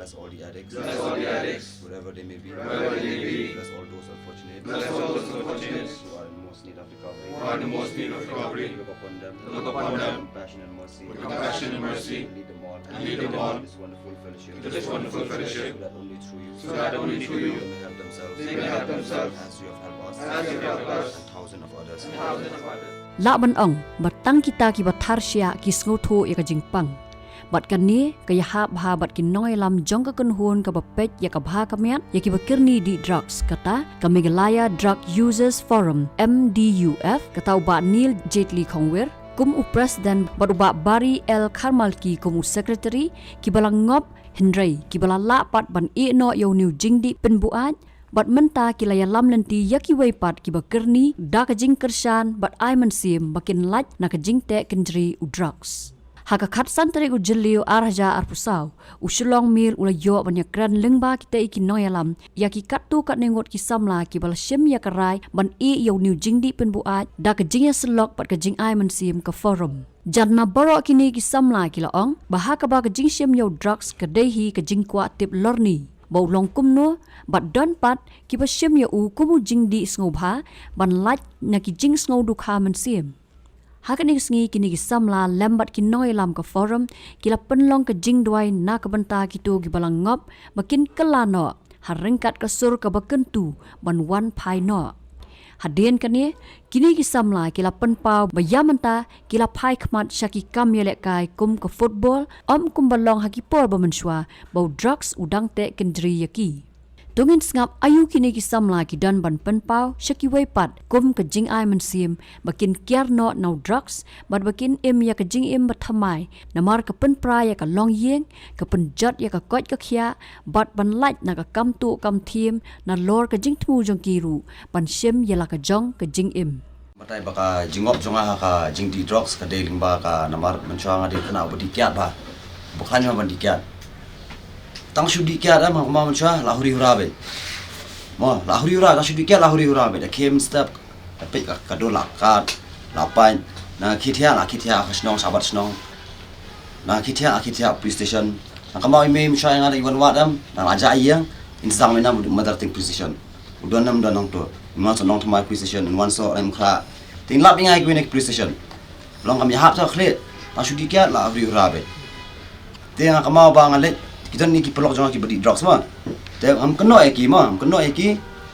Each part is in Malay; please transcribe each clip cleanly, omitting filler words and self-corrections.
Bless all the addicts. Bless all the addicts. Wherever they may be. Wherever they may be. Bless all those unfortunate. Bless all those unfortunate. Who are in most need of recovery. Who are in the most need of recovery. Look upon them. Look upon them. With compassion and mercy. With compassion and mercy. And lead them all. And lead them all. To this wonderful fellowship. To this wonderful fellowship. So that only through you. So that only through you. They may help themselves. They may help themselves. As you have helped us. As you have helped us. And thousands of others. And thousands of others. La ban ong batang kita ki bathar sia ki sngoto ya ka jingpang bat kan ni ka ya ha bha bat ki noi lam jong ka kun hun ka bapet ya ka bha ka miat ya ki bakirni di drugs kata ka Meghalaya Drug Users Forum MDUF kata uba Neil Jetli Khongwer kum u president bat uba Bari El Karmalki kum u secretary ki balang Ngop Hindrai ki bala la pat ban e no yo new jingdi penbuat bat menta kilaya lam lenti yaki weipat ki bakirni da ka jing kersan bat ai mansim bakin laj na ka jing te kendri u drugs haka khat santri u jilio arhaja arpusaw u Shillong Mail ula yo banya kran lengba kita iki noyalam yaki katu kat nengot ki samla ki bal shim ya karai ban e yo new jingdi penbuat da ka Jingsyllok pat ka jing ai mansim ka forum janna baro kini ki samla ki laong bahaka ba ka jing shim yo drugs ka dehi ka jing kwa tip lorni bau long kumno bat don pat ki ba shim ya u kumu jing di snobha ban laj na ki jing snow du kha man sim hakan ni sngi kini ki samla lambat ki noi lam ka forum ki la penlong ka jing dwai na ka banta ki tu ki balang Ngop makin kelano haringkat ka sur ka bakentu ban wan pai no hadien kani kini ki samla ki la penpau bayamanta ki la pai khmat shaki kam yele kai kum ka football kum balong haki por ba menshwa bau drugs udang te kendri yaki tungin ngap ayu kini ki samla ki dan ban penpau shaki weipat kum ka jing ai mensim bakin kiar no now drugs bat bakin im ya ka jing im bathamai namar ka penpra ya ka long yeng ka penjat ya ka kot ka khia bat ban laj na ka kam tu kam thim na lor ka jing thu jong kiru ban shim ya la ka jong ka jing im Matai baka jingop jonga ka jing di drugs ka deling ba ka namar menchwa ngadi kena bodi kiat ba bukan ma bandi kiat tang shudi kiat am ma menchwa lahuri hurabe mo lahuri hura tang shudi kiat lahuri hurabe da kem step tapi ka do lakat lapan na khithia ka snong sabat snong na khithia police station na kamau ime menchwa ngadi iwan wadam na aja iyang insang menam mother thing police station udon nam don to non so long to my police station and one so I'm kha tin lap ingai gwinek police station long kami hap sa khle ta shudi kya la abri urabe te nga kamau ba ngale kita ni ki pelok jong ki badi drugs ma te am keno eki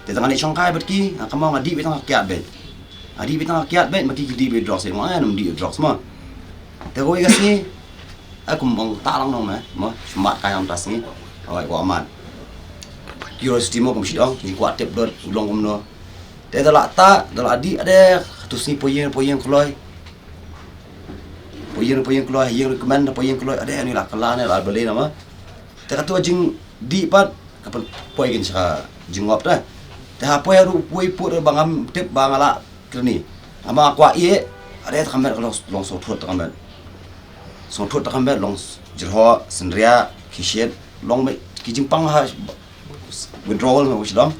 te tangani chongkai bat ki nga kamau ngadi betang kyat bet adi betang kyat bet maki ki di bet drugs ma nam di drugs ma te ko igas ni aku mong talang nong ma smat kayam tas ni oi ko aman curiosity mo kum sidong ni kuat tip dot ulong kum no te dalak adi ada tu sini poyen kloi poyen kloi yang recommend poyen kloi ada ni lah kelane lah beli nama te katu jing di pat kapan poyen sa jingop dah te apa ya ru poi put bangam tip bangala kreni ama kwa ye ada kamera kalau long so thot kamera long jerho sendria kishet long me kijingpang ha withdrawal ma wisdom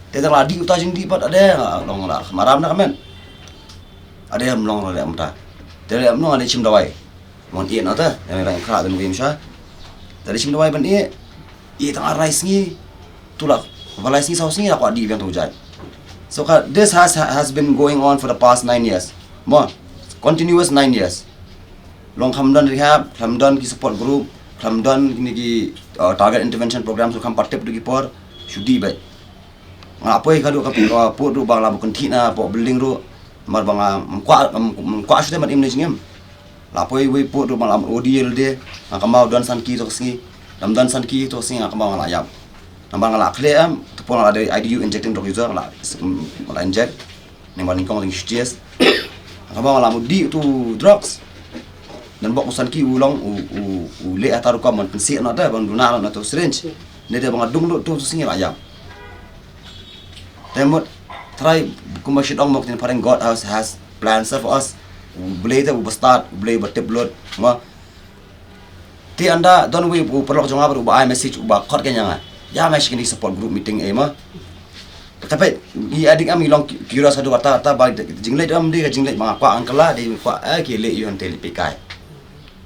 te tang ladi uta jing di pat ada long la maram na kamen ada yang long la amta te le amno ane chim dawai mon ie na ta yang la kha dan wim sha dari chim dawai ban ie tang rice ni tulak valais ni saus ni aku di yang tu jai so this has been going on for the past 9 years more continuous 9 years long hamdan rehab hamdan ki support group hamdan ni ki target intervention program so kam partip du ki por shudi bai ngapoi kadu ka po du bang la bukan thina po building ru mar bang kwa shute mat imne jingem lapoi we po du bang la odl de kamau dan san ki to singi dan san ki to singi kamau la yap nambang la khle am to pon la IDU injecting drug user la inject ni maling kong ling shties kamau la mudi tu drugs dan bok usan ki ulong le ataru ka mon pensi na da bang duna na to syringe ne de bang dung tu singi la yap temot try kumashit ong mok tin pareng God has plans for us boleh tu start boleh bertip blood ma ti anda don we perlok jonga baru ba message ba khot ke nyanga ya mesh kini support group meeting ma tapi i adik am ilong kira sadu kata ba jinglet am dia jinglet ma kwa angkala di kwa ke le yon tele pikai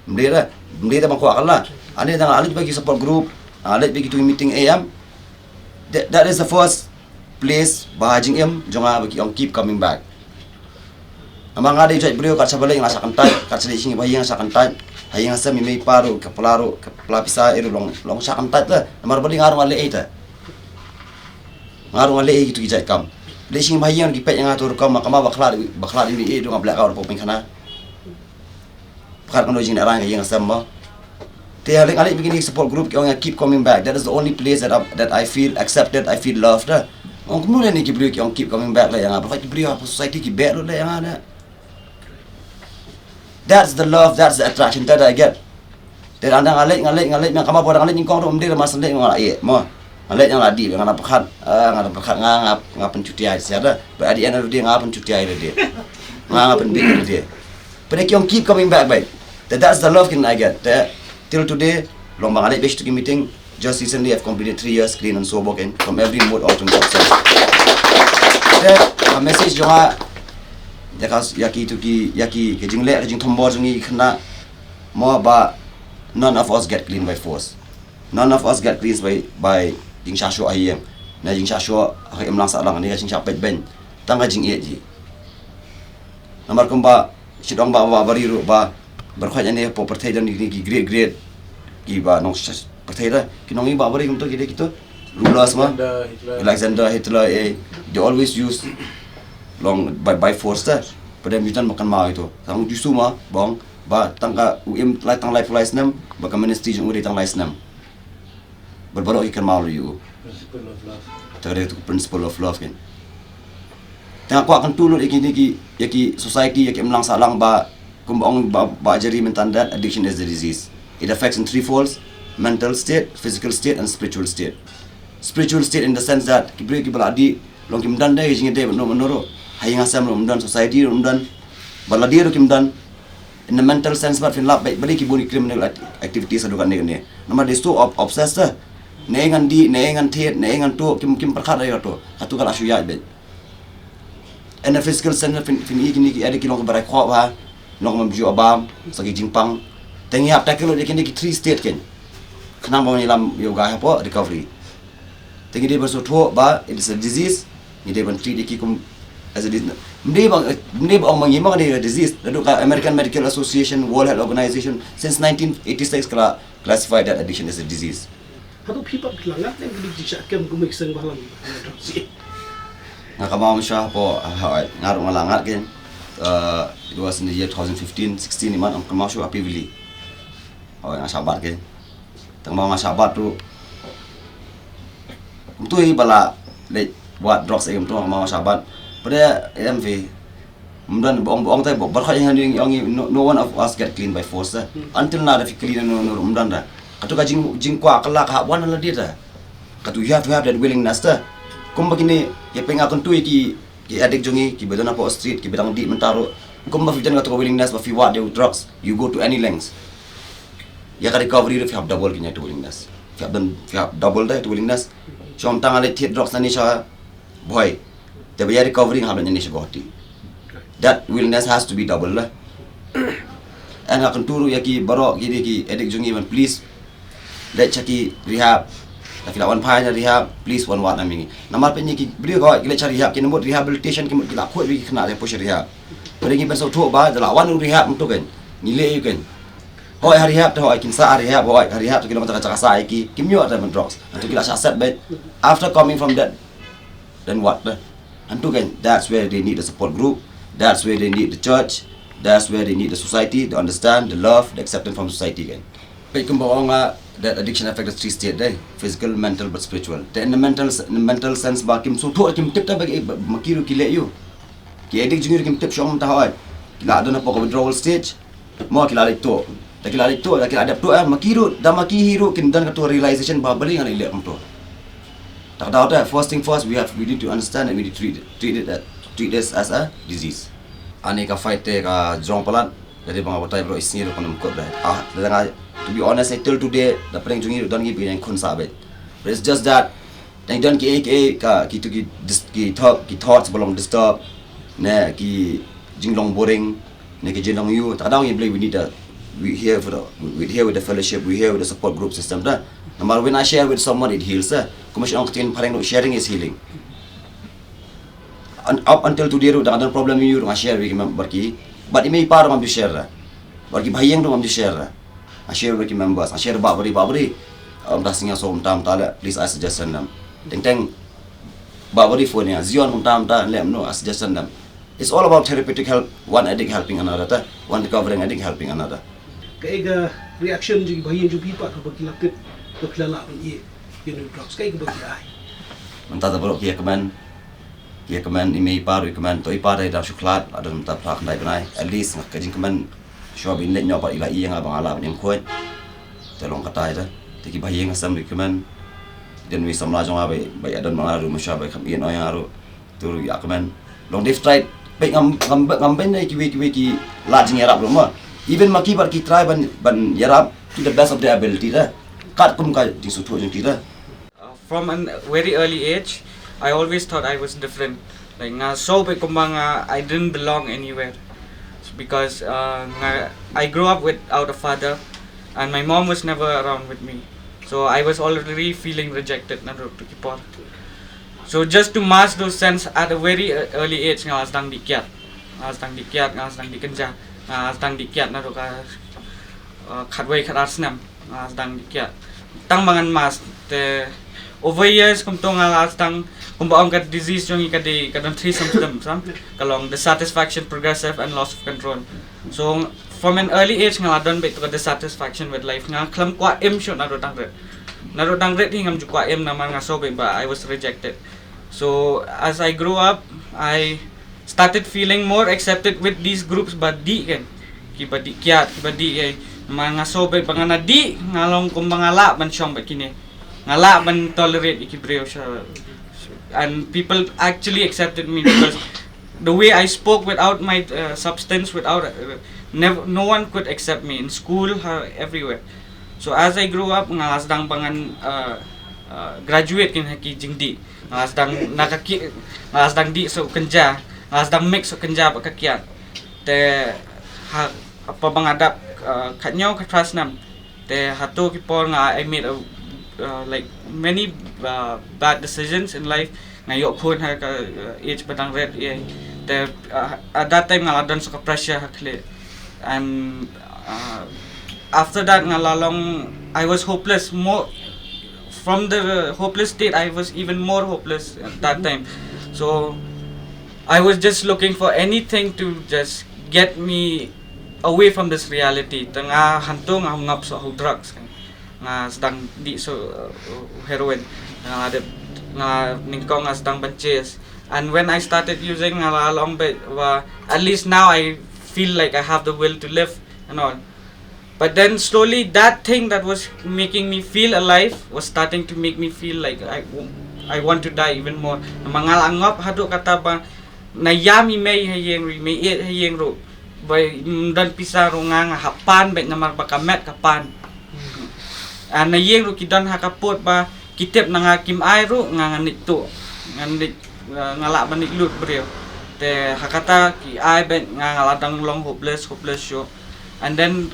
mdera bang kwa kala ane tang alit bagi support group let bagi tu meeting AM. That is the first place bahajing jonga bagi on keep coming back. Amang ada jaj beliau kat sabalik ngasa kantai, kat sedih sini bayi ngasa kantai. Hayang ngasa mimei paru ke pelapisa itu long sa kantai lah. Namar balik ngarung ale eta. Ngarung ale gitu jaj kam. Lesing bayi yang dipet yang atur kam makama baklar ini itu ngablak kau popeng kana. Pakar kan jing arang yang ngasa mo. They are like begini support group yang keep coming back. That is the only place that I feel accepted, I feel loved. Orang kemudian ni beliau yang keep coming back lah yang apa? Beliau apa society kibet lah yang ada. That's the love, that's the attraction that I get. Dan anda ngalik yang kamu pada ngalik nyingkong tu mesti masa ngalik ngala iya, mo. Ngalik yang ladi, ngana pekat ngap pencuti air siapa? But at the end of the day ngap pencuti air dia. Ngap penbik dia. But yang keep coming back, baik. That's the love can I get. Till today, long bang ngalik base to meeting. Just recently, I've completed 3 years clean and sober from every mode out to success. The message jonga yaki ke jingle ke jing thombo jungi khna mo ba none of us get clean by force. None of us get clean by jing shasho ayem. Na jing shasho ha emlang sa lang ni jing shapet ben. Tanga Jingieid ji. Namar kumba sidong ba bariru ba berkhaj ane po perthai dan ni great Kiba nong perthai da kinong ba bari kum to gide kito rulers ma Alexander Hitler they always use long by force dah. Pada mutan makan mau itu. Tang justru mah bang ba tangka lai tang life lies nam ba community jung uri tang lies nam. Berbarok ikan mau you. Principle of love. Tadi itu principle of love kan. Tengah kuat kan tulut yaki society yaki melang salang ba kumbang ba jari mentan that addiction is the disease. It affects in 3 folds: mental state, physical state, and spiritual state. Spiritual state in the sense that kibri kibaladi long kimdan dai jinge dai menoro hayang asam rumdan society rumdan baladir kimdan in the mental sense but fin lap bali kibuni criminal activities adukan ne nama they so obsessed nengan thet nengan to kim perkara ya to hatu kala shuya be and the physical sense fin igini ada kilong barai kho ba long mamju abam sagi jingpang tengi hap takelo de kini 3 state ken kena mau nilam yoga apa recovery tengi dia bersotho ba it is a disease ni dia ban treat ikikum as a disease. Mende bang mengimang ni disease. Lalu American Medical Association, World Health Organization since 1986 classified that addiction as a disease. Hatu pipa kelangat yang dijadikan kumiksan balang. Ngakamam siya po ngarong ngalangat kan. It was in the year 2015-16 iman ang kamam siya apivili. Nga sabat kan. Tangmaw nga sabat tu. Kumtuhi bala buat drugs ayam tu kamam sabat. Pada MV Mdan boong tay bo barkha yang no one of us get clean by force until now if clean no mdan da katu ka jing kwa kala ka wan la dia katu you have to have that willingness ta kum begini ya penga kon tu ki adik jongi ki bedona po street ki bedang di mentaro kum ba fijan katu willingness ba fi what you drugs you go to any lengths ya ka recovery if you have double kinya to willingness if you have double that willingness chom tangale thit drugs na ni sa boy tapi ya recovery ngablan ni shagoti that willingness has to be double lah and akan turu yaki barok gini ki edik jungi man please let chaki rehab tapi lawan pahanya rehab please one wat namingi nama penyi ki beri kau kita cari rehab kini buat rehabilitation kini kita kuat bagi kena dia push rehab pada ni pasal tu bah lawan rehab untuk kan nilai kan hoi hari rehab tu hoi kinsa rehab hoi hari rehab tu kita macam cakap saya ki kimyo ada drugs untuk kita accept but after coming from that then what lah Antu kan, that's where they need the support group, that's where they need the church, that's where they need the society to understand the love, the acceptance from society kan. Baik kumbawa nga that addiction affects 3 state day, physical, mental but spiritual. Then in the mental sense ba kim sutu kim tip ta bagi makiru kile you. Ki addict jungir kim tip syom ta hoy. Kila ada na po withdrawal stage, mo kila to. Ta kila adapt to makiru da makihiru kin dan ka to realization ba bali nga ile to. First thing first, we need to understand and we need to treat this as a disease. Ani ka fight ka jong palat dari bang abatai bro isni ro konam kod dah. To be honest, till today the prank jungi don gi bin kun sabet. But it's just that dan don ki thoughts belum disturb. Ne ki jinglong boring, ne ki jinglong you. Kadang we here with the fellowship, we here with the support group system dah. Namal when I share with someone, it heals. Kumash ang tin parang sharing is healing. Up until today, ada problem you share with barki, but it may par mam share. Barki bahayang mam share. I share with members. I share babari. Dasingnya so tam tala. Please I suggestion them. Teng babari phone ya. Zion tam ta lem no I suggestion them. It's all about therapeutic help. One addict helping another. One recovering addict helping another. Kaya reaction juga bayi juga pipa kalau bagi lakit berkelala ni yang drugs kaya bagi ai. Mentada bro kia kemen email paru kemen to ipare da shuklat ada mentar prak dai benai at least ngak kajing kemen show bin net nyoba ila iya ngabang ala ben khoi telong kata ita tiki bayi ngasam di kemen dan wi samla jong abai bai adan mangaru masyabai kam ien oy aru turu ya kemen long diff try bai ngam ben ki la jing yarap lo even maki bar ki try ban yarap to the best of their ability da kat kum ka jing sutu jing kita. From a very early age, I always thought I was different. Like so I didn't belong anywhere because I grew up without a father, and my mom was never around with me. So I was already feeling rejected. So just to mask those sense at a very early age, I was dang dikiat, dikenja, dikiat khadway khadarsenam, dang dikiat. Tang mangan mas te over years tang kat disease jong ikadi kadang three symptoms kalong dissatisfaction, progressive and loss of control. So from an early age ngaladon bet to dissatisfaction with life nga klam kwa em shot naro dangret hingam ju kwa em naman nga so ba I was rejected. So as I grew up, I started feeling more accepted with these groups but di kan kiba di kiat kiba di mga sobe pangana di ngalong kung mga la man siyang bakini ngala man tolerate ikibreo siya, and people actually accepted me because the way I spoke without my substance, without no one could accept me in school, everywhere. So as I grew up ngalasdang pangan graduate kin haki jingdi ngalasdang di so kenja ngalasdang mix so kenja pakakiat te apa bangadap katnyaw katras nam te hato kipor nga I made like many bad decisions in life ngayok phone ha ka age padang red te at that time nga ladon sa pressure hakle, and after that nga lalong I was hopeless. More from the hopeless state I was even more hopeless at that time. So I was just looking for anything to just get me away from this reality. Tanga hanto nga ngop sa drugs nga sedang di so heroin nga ningkong nga sedang benches. And when I started using nga along bit at least now I feel like I have the will to live and all. But then slowly that thing that was making me feel alive was starting to make me feel like I want to die even more. Mangal angop hado kata ba na yami may hayeng ro by dan pisaro nga hapan bet na marbakamet kapan. Na yeng ro kidan hakapot ba kitip na nga kim ay ro nga nganit to nganit ngala banik lut brio te hakata ki ay bet nga ngaladang long hopeless show. And then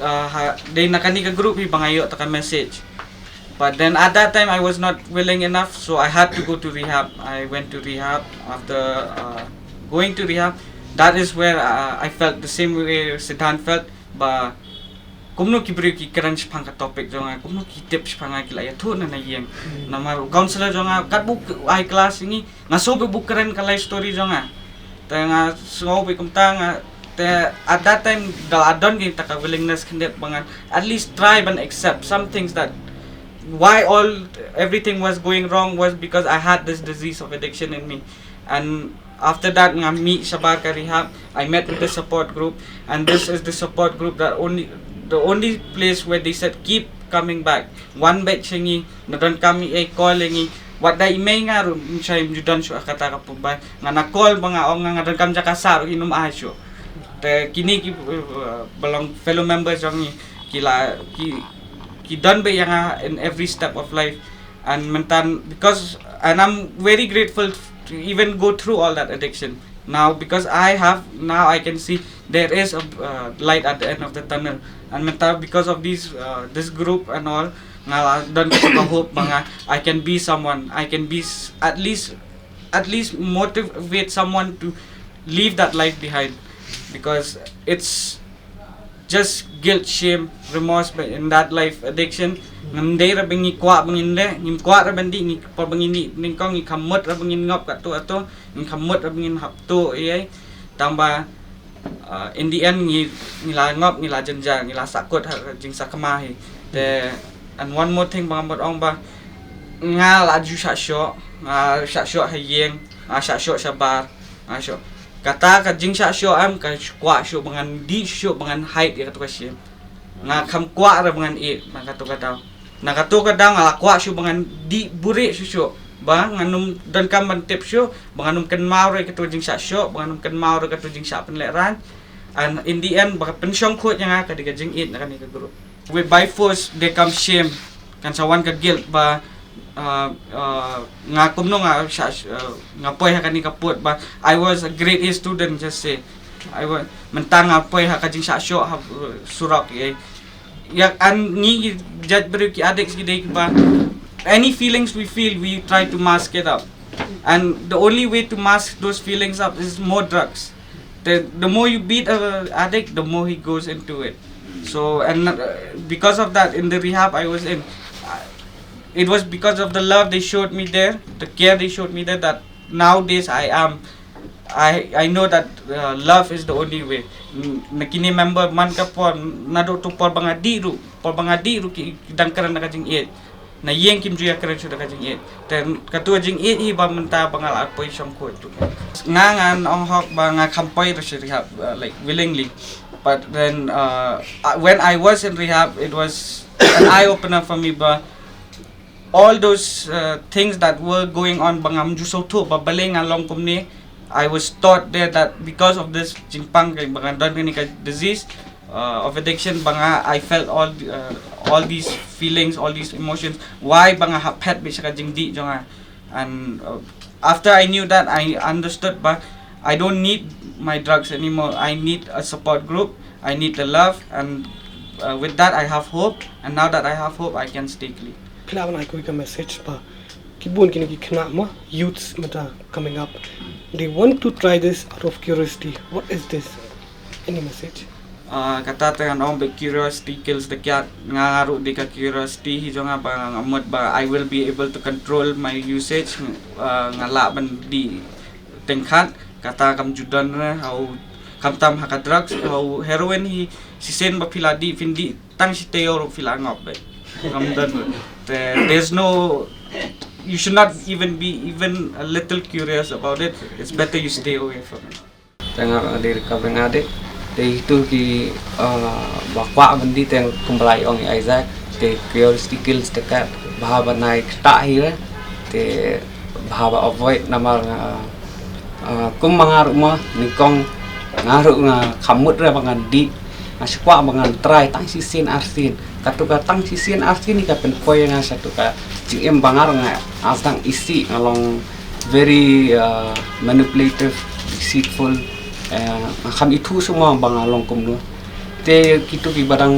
they nakani ka group bangayo ta ka message. But then at that time I was not willing enough, so I had to go to rehab. I went to rehab. After going to rehab, that is where I felt the same way Siddhant felt. But kumno kibri ki crunch pang ka topic jonga, kumno ki tips pang ki la yato na yeng. Na mar counselor jonga kat book I class ini ngaso be book keren ka life story jonga. Ta nga so be kumta nga at that time daladon gin taka willingness kindet bangan at least try and accept some things that why everything was going wrong was because I had this disease of addiction in me. And after that nga mi sabar ka rehab, I met with the support group, and this is the support group that the only place where they said keep coming back. One bet singi nadon kami calling what da imay nga ro siya judan siya kata ka pubay nga na call mga ong nga nadon kam ja kasar inum asyo. Te kini ki belong fellow members yang ki done be yang in every step of life, and mentan because and I'm very grateful to even go through all that addiction now, because I can see there is a light at the end of the tunnel, and mentan because of this group and all don ka hope banga I can be someone, I can be at least motivate someone to leave that life behind, because it's just guilt, shame, remorse in that life addiction. Ngam ra bengi kwa bangin le ngim kwa ra bandi ngi por bangin ni ning kong ngi khamut ra bangin ngop ka tu ato ngi khamut ra bangin hap tu ai tamba in the end ngi la ngop ngi la janja ngi la sakut jing sakama hi te. And one more thing bang bot ong ba nga la ju sha sho hayeng sha sho sabar sho kata ka jing sha sho am ka kwa sho bangan di sho bangan height ya ka sim nga kham kwa ra bangan e bang ka tu ka daw na ka tu ka daw nga kwa sho bangan di buri sho ba nganum Donkam ban tip sho banganum kan mau re ka tu jing sha sho banganum kan mau re ka tu Jingpynlehraiñ. And in the end baka pensyong khot nga ka diga Jingieid na kani ka group. With by force there comes shame, kan sawan ka guilt ba nga kumno nga nga poy ha kani kaput ba I was a grade A student, just say I was mentang nga poy ha kajing sa syo ha surak ya an ni judge beri ki adik gidai ba any feelings we feel we try to mask it up, and the only way to mask those feelings up is more drugs. The more you beat a addict, the more he goes into it. So and because of that, in the rehab I was in, it was because of the love they showed me there, the care they showed me there, that nowadays I know that love is the only way. Nakini member man ka po nado to por bangadi ru ki dangkaran na Jingieid na yeng kim juya karen sudah Jingieid dan katua Jingieid hi ba menta bangal apoy siyang ko tu ngangan ong hok ba nga kampoy ra rehab like willingly. But then when I was in rehab, it was an eye opener for me ba all those things that were going on bangam juso to ba baling along kumni. I was taught there that because of this Jingpang kay banga don ni ka disease of addiction banga I felt all these feelings, all these emotions, why banga hapet bi sa Jingdi jonga. And after I knew that, I understood ba I don't need my drugs anymore. I need a support group, I need the love, and with that I have hope, and now that I have hope I can stay clean. Kailangan ay ko message pa kibun kini kina mo youths mata coming up, they want to try this out of curiosity. What is this? Any message? Kata tangan ong be curiosity kills the cat. Ngaru di ka curiosity hi jonga ba ngamot ba I will be able to control my usage ngala ban di tengkhat kata kam judan na how kam tam haka drugs how heroin hi sisen ba pila di findi tang si teo pila ngop ba kam dan there's no, you should not even be even a little curious about it. It's better you stay away from it. Tengah dari kabin adik, dari itu ki bakwa bandi teng kumbalai ong Isaac, te curiosity kills dekat bahaba naik tak hira, te bahaba avoid nama kum mangaru mah nikong ngaru nga kamut ra bangan di, asyikwa bangan try tang sisin arsin, katuka tang sisin arsin ni kapen poy nga satu ka jingem bangar nga asang isi ngalong very manipulative, deceitful. Kami itu semua bangalong kumno. Te kitu ki barang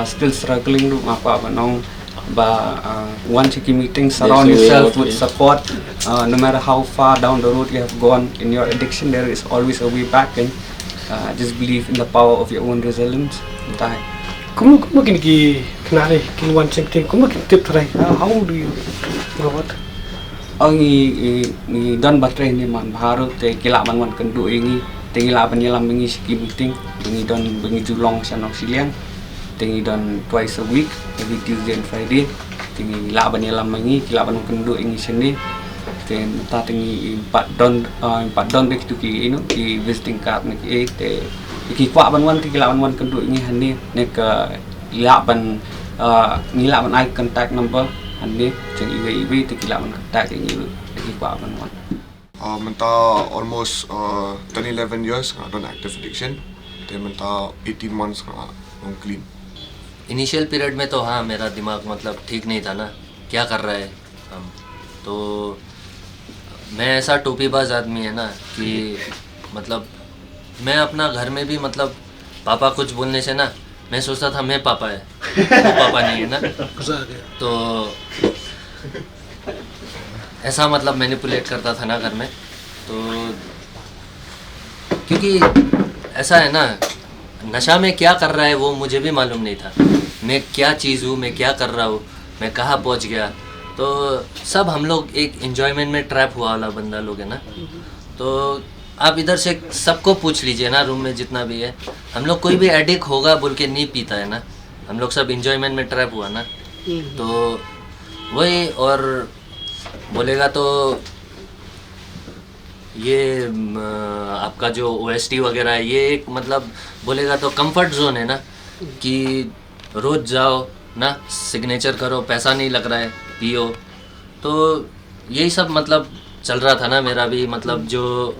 still struggling lu apa nong ba once you meeting surround yourself with support, no matter how far down the road you have gone in your addiction, there is always a way back, and just believe in the power of your own resilience. Entah. Kamu kini kenali kini one thing. Kamu tip try. How do you go about? Ni don baterai ni man baru te kila man kendu ingi tengila penyelam ingi ski meeting ingi don bengi julong sanok siliang tengi don twice a week, every Tuesday and Friday tengi la penyelam ingi kila man kendu ingi sini ten ta tengi empat don dek tu ki inu ki visiting card ni ki te ki kwa ban ti kila man kendu ingi hani nek la ban ngila ban eye contact number ane jeng iwe tekila man tak yang ilu deki kwa man. Menta almost 10-11 years on active addiction, then menta 18 months on clean. Initial period में तो हाँ मेरा दिमाग मतलब ठीक नहीं था ना, क्या कर रहा है हम, तो मैं ऐसा टोपीबाज आदमी है ना कि मतलब मैं अपना घर में भी मतलब पापा कुछ बोलने से ना मैं सोचता था मैं पापा है, वो पापा नहीं है ना, गुजार गया। तो ऐसा मतलब मैनिपुलेट करता था ना घर में। तो क्योंकि ऐसा है ना, नशा में क्या कर रहा है वो मुझे भी मालूम नहीं था, मैं क्या चीज़ हूँ, मैं क्या कर रहा हूँ, मैं कहाँ पहुँच गया। तो सब हम लोग एक एंजॉयमेंट में ट्रैप हुआ वाला बंदा लोग है ना। तो आप इधर से सबको पूछ लीजिए ना, रूम में जितना भी है, हम लोग कोई भी एडिक्ट होगा बोल के नहीं पीता है ना, हम लोग सब एंजॉयमेंट में ट्रैप हुआ ना। तो वही, और बोलेगा तो ये आपका जो OST वगैरह है, ये एक मतलब बोलेगा तो कंफर्ट जोन है ना, कि रोज़ जाओ ना, सिग्नेचर करो, पैसा नहीं लग रहा है, पियो। तो यही सब मतलब चल रहा था ना मेरा भी, मतलब जो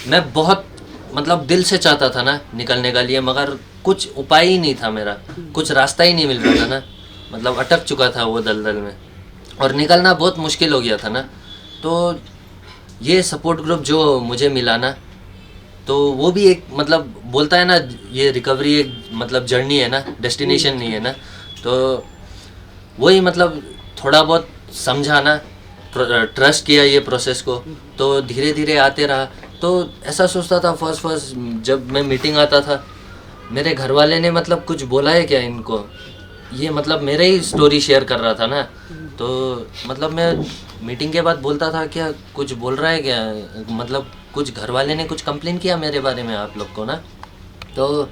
मैं बहुत मतलब दिल से चाहता था ना निकलने का लिए, मगर कुछ उपाय ही नहीं था मेरा, कुछ रास्ता ही नहीं मिल रहा था ना, मतलब अटक चुका था वो दलदल में, और निकलना बहुत मुश्किल हो गया था ना। तो ये सपोर्ट ग्रुप जो मुझे मिला ना, तो वो भी एक मतलब बोलता है ना, ये रिकवरी एक मतलब जर्नी है ना, डेस्टिनेशन नहीं है ना। तो वही मतलब थोड़ा बहुत समझा ना, ट्रस्ट किया ये प्रोसेस को, तो धीरे धीरे आते रहा। तो ऐसा सोचता था फर्स्ट जब मैं मीटिंग आता था, मेरे घर वाले ने मतलब कुछ बोला है क्या इनको, ये मतलब मेरे ही स्टोरी शेयर कर रहा था ना। तो मतलब मैं मीटिंग के बाद बोलता था, क्या कुछ बोल रहा है क्या, मतलब कुछ घर वाले ने कुछ कंप्लेन किया मेरे बारे में आप लोग को ना। तो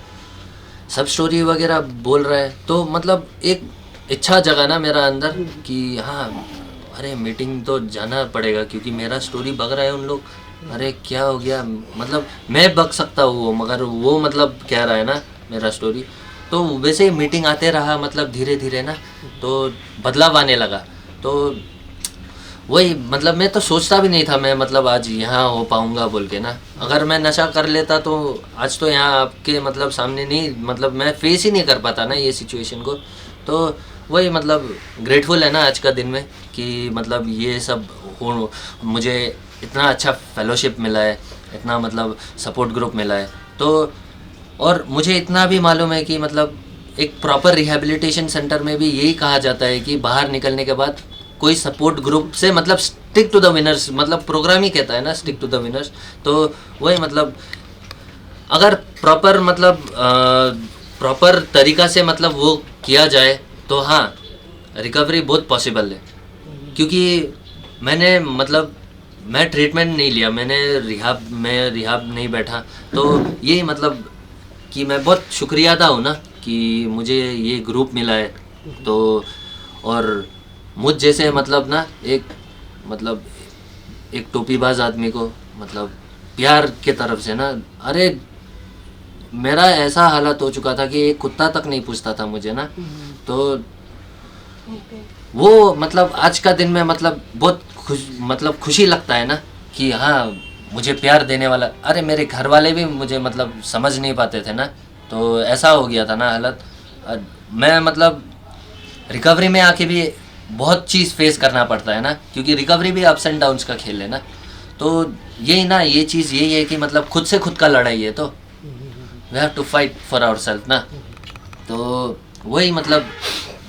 सब स्टोरी वगैरह बोल रहा है, तो मतलब एक इच्छा जगा ना मेरा अंदर कि हाँ, अरे मीटिंग तो जाना पड़ेगा, क्योंकि मेरा स्टोरी बग रहा है उन लोग, अरे क्या हो गया, मतलब मैं बग सकता हूँ मगर वो मतलब कह रहा है ना मेरा स्टोरी। तो वैसे ही मीटिंग आते रहा, मतलब धीरे धीरे ना तो बदलाव आने लगा। तो वही मतलब मैं तो सोचता भी नहीं था मैं मतलब आज यहाँ हो पाऊँगा बोल के ना। अगर मैं नशा कर लेता तो आज तो यहाँ आपके मतलब सामने नहीं, मतलब मैं फेस ही नहीं कर पाता ना ये सिचुएशन को। तो वही मतलब ग्रेटफुल है ना आज का दिन में कि मतलब ये सब हो, मुझे इतना अच्छा फेलोशिप मिला है, इतना मतलब सपोर्ट ग्रुप मिला है। तो और मुझे इतना भी मालूम है कि मतलब एक प्रॉपर रिहेबिलिटेशन सेंटर में भी यही कहा जाता है कि बाहर निकलने के बाद कोई सपोर्ट ग्रुप से मतलब स्टिक टू द विनर्स, मतलब प्रोग्राम ही कहता है ना स्टिक टू द विनर्स। तो वही मतलब अगर प्रॉपर मतलब प्रॉपर तरीका से मतलब वो किया जाए तो हाँ रिकवरी बहुत पॉसिबल है। क्योंकि मैंने मतलब मैं ट्रीटमेंट नहीं लिया, मैंने रिहाब नहीं बैठा। तो यही मतलब कि मैं बहुत शुक्रिया अदा हूँ ना कि मुझे ये ग्रुप मिला है। तो और मुझ जैसे मतलब ना एक टोपीबाज आदमी को मतलब प्यार के तरफ से ना, अरे मेरा ऐसा हालत हो चुका था कि एक कुत्ता तक नहीं पूछता था मुझे ना। तो वो मतलब आज का दिन में मतलब बहुत खुशी लगता है ना कि हाँ मुझे प्यार देने वाला, अरे मेरे घर वाले भी मुझे मतलब समझ नहीं पाते थे ना। तो ऐसा हो गया था ना हालत। मैं मतलब रिकवरी में आके भी बहुत चीज़ फेस करना पड़ता है ना, क्योंकि रिकवरी भी अप्स एंड डाउन्स का खेल है ना। तो यही ना, ये चीज़ यही है कि मतलब खुद से खुद का लड़ाई है, तो we have to fight for ourselves ना। तो वही मतलब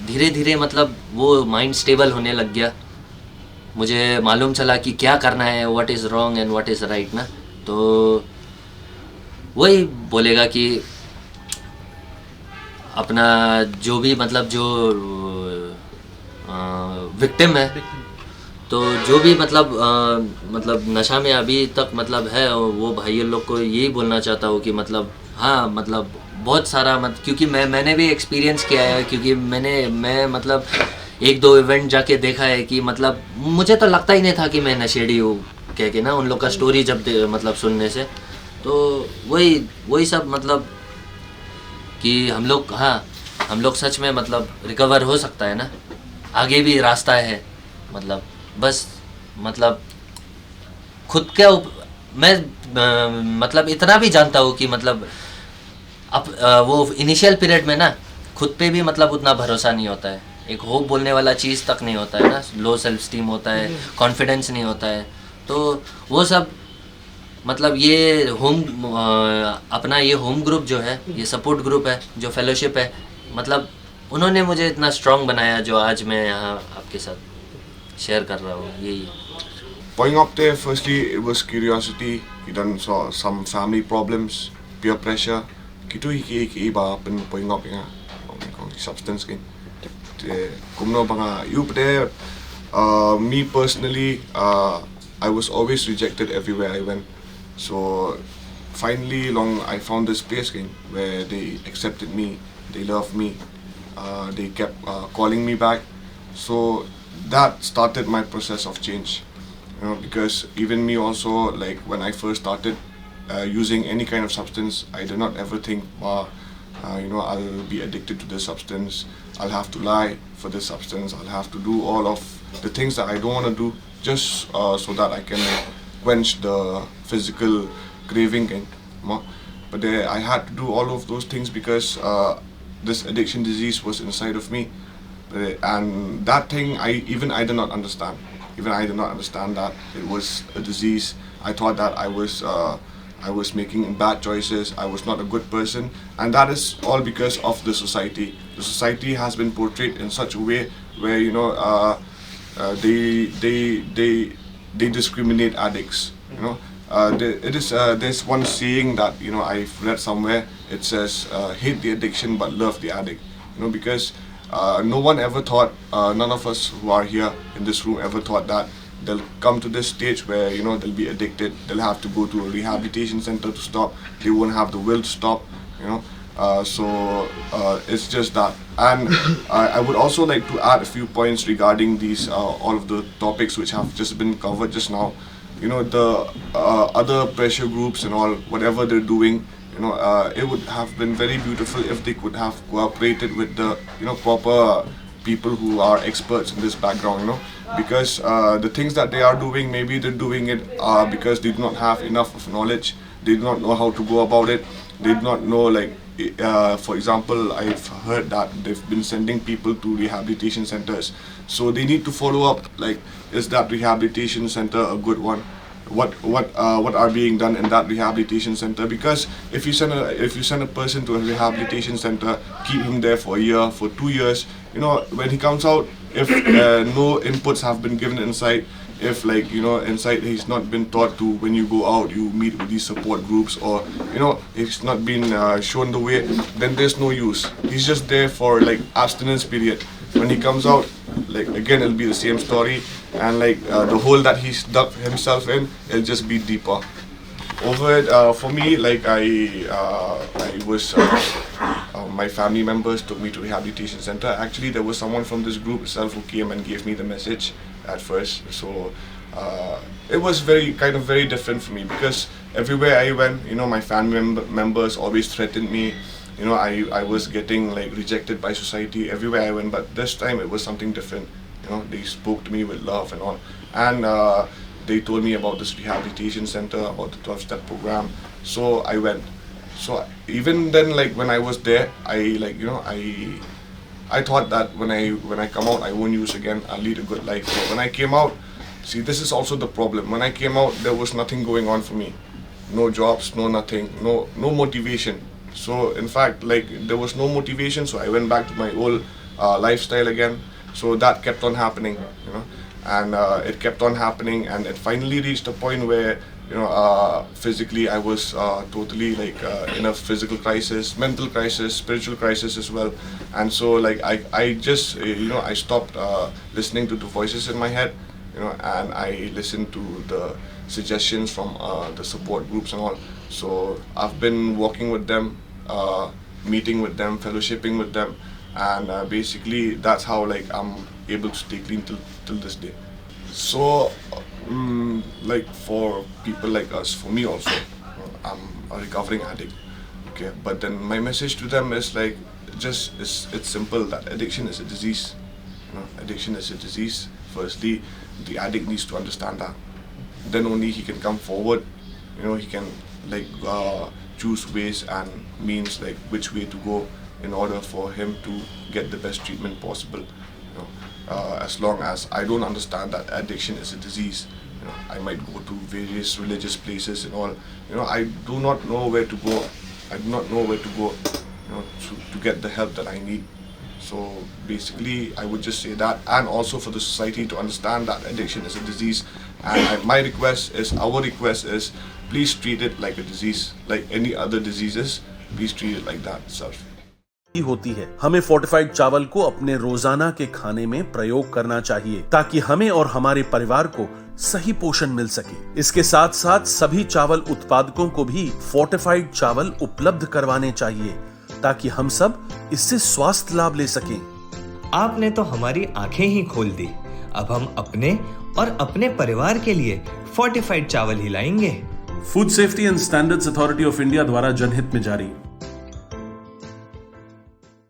धीरे धीरे मतलब वो माइंड स्टेबल होने लग गया, मुझे मालूम चला कि क्या करना है, what is wrong and what is right ना। तो वही बोलेगा कि अपना जो भी मतलब जो विक्टिम है, तो जो भी मतलब नशा में अभी तक मतलब है, वो भाई लोग को यही बोलना चाहता हूँ कि मतलब हाँ मतलब बहुत सारा क्योंकि मैंने भी एक्सपीरियंस किया है, क्योंकि मैं मतलब एक दो इवेंट जाके देखा है कि मतलब मुझे तो लगता ही नहीं था कि मैं नशेड़ी हूँ कह के ना, उन लोग का स्टोरी जब मतलब सुनने से। तो वही सब मतलब कि हम लोग सच में मतलब रिकवर हो सकता है ना, आगे भी रास्ता है। मतलब बस मतलब खुद के मैं मतलब इतना भी जानता हूँ कि मतलब वो इनिशियल पीरियड में ना खुद पे भी मतलब उतना भरोसा नहीं होता है, एक होप बोलने वाला चीज़ तक नहीं होता है ना, लो सेल्फ स्टीम होता है, कॉन्फिडेंस नहीं होता है। तो वो सब मतलब ये अपना ये होम ग्रुप जो है, ये सपोर्ट ग्रुप है, जो फेलोशिप है, मतलब उन्होंने मुझे इतना स्ट्रॉन्ग बनाया जो आज मैं यहाँ आपके साथ शेयर कर रहा हूँ, यही। Going up there, firstly, it was curiosity. We done saw some family problems, peer pressure. Kitu iba pen going up nga, substance kin. Kumno banga you there. Me personally, I was always rejected everywhere I went. So finally, I found this place where they accepted me, they loved me, they kept calling me back. So that started my process of change. You know, because even me also, like when I first started using any kind of substance, I did not ever think, I'll be addicted to this substance, I'll have to lie for this substance, I'll have to do all of the things that I don't want to do just so that I can quench the physical craving. But I had to do all of those things because this addiction disease was inside of me. And that thing, I did not understand. Even I did not understand that it was a disease. I thought that I was making bad choices. I was not a good person, and that is all because of the society. The society has been portrayed in such a way where they discriminate addicts. There's one saying that I've read somewhere. It says, "Hate the addiction but love the addict." Because no one ever thought, none of us who are here in this room ever thought that they'll come to this stage where they'll be addicted, they'll have to go to a rehabilitation center to stop, they won't have the will to stop. So it's just that. And I would also like to add a few points regarding these all of the topics which have just been covered just now. The other pressure groups and all, whatever they're doing, it would have been very beautiful if they could have cooperated with the proper people who are experts in this background, because the things that they are doing, maybe they're doing it because they do not have enough of knowledge, they do not know how to go about it, they do not know, for example, I've heard that they've been sending people to rehabilitation centers, so they need to follow up, is that rehabilitation center a good one? What are being done in that rehabilitation center? Because if you send a person to a rehabilitation center, keep him there for a year, for 2 years, when he comes out, if no inputs have been given inside, if inside he's not been taught to, when you go out you meet with these support groups, or it's not been shown the way, then there's no use. He's just there for abstinence period. When he comes out, again it'll be the same story, and the hole that he's dug himself in, it'll just be deeper. Over it, for me, I was my family members took me to rehabilitation center. Actually, there was someone from this group itself who came and gave me the message at first. So it was very different for me, because everywhere I went, my family members always threatened me. I was getting rejected by society everywhere I went, but this time it was something different. They spoke to me with love and all, and they told me about this rehabilitation center, about the 12-step program. So I went. So even then, when I was there, I thought that when I come out, I won't use again, I'll lead a good life. But when I came out, see, this is also the problem. When I came out, there was nothing going on for me. No jobs, no nothing, no motivation. So in fact, there was no motivation, so I went back to my old lifestyle again. So that kept on happening, and it kept on happening, and it finally reached a point where physically I was totally in a physical crisis, mental crisis, spiritual crisis as well. And so I just I stopped listening to the voices in my head, and I listened to the suggestions from the support groups and all. So I've been working with them, meeting with them, fellowshipping with them, and basically that's how I'm able to stay clean till this day. So for people like us, for me also, I'm a recovering addict, okay, but then my message to them is it's simple, that addiction is a disease. Addiction is a disease. Firstly, the addict needs to understand that, then only he can come forward. He can choose ways and means which way to go in order for him to get the best treatment possible. As long as I don't understand that addiction is a disease, I might go to various religious places and all. I do not know where to go. I do not know where to go. to get the help that I need. So basically, I would just say that, and also for the society to understand that addiction is a disease. And my request is, our request is, please treat it like a disease, like any other diseases. Please treat it like that itself. होती है, हमें फोर्टिफाइड चावल को अपने रोजाना के खाने में प्रयोग करना चाहिए ताकि हमें और हमारे परिवार को सही पोषण मिल सके। इसके साथ साथ सभी चावल उत्पादकों को भी फोर्टिफाइड चावल उपलब्ध करवाने चाहिए ताकि हम सब इससे स्वास्थ्य लाभ ले सकें। आपने तो हमारी आंखें ही खोल दी। अब हम अपने और अपने परिवार के लिए फोर्टिफाइड चावल ही लाएंगे। Food safety and standards authority of India द्वारा जनहित में जारी।